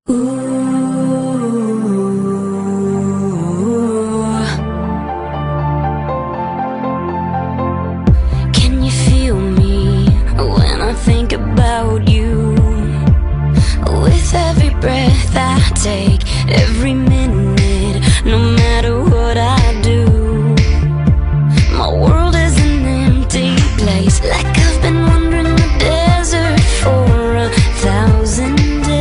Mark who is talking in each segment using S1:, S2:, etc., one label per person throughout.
S1: Can you feel me when I think about you? With every breath I take, every minute, no matter what I do, my world is an empty place, like I've been wandering the desert for 1,000 days.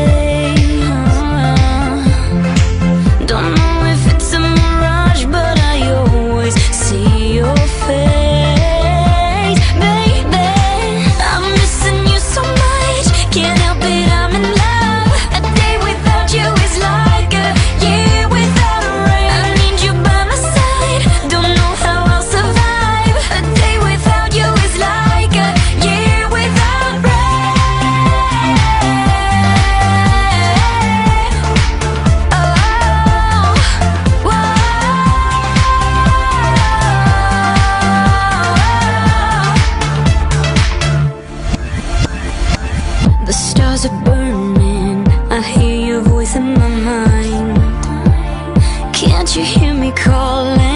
S1: Don't know if it's a mirage, but I always see your face. Baby, I'm missing you so much, can't help it, I'm in love. A day without you is like a year without rain. I need you by my side, don't know how I'll survive. A day without you is like a year without rain. Oh, whoa. The stars are burning, I hear your voice in my mind. Can't you hear me calling?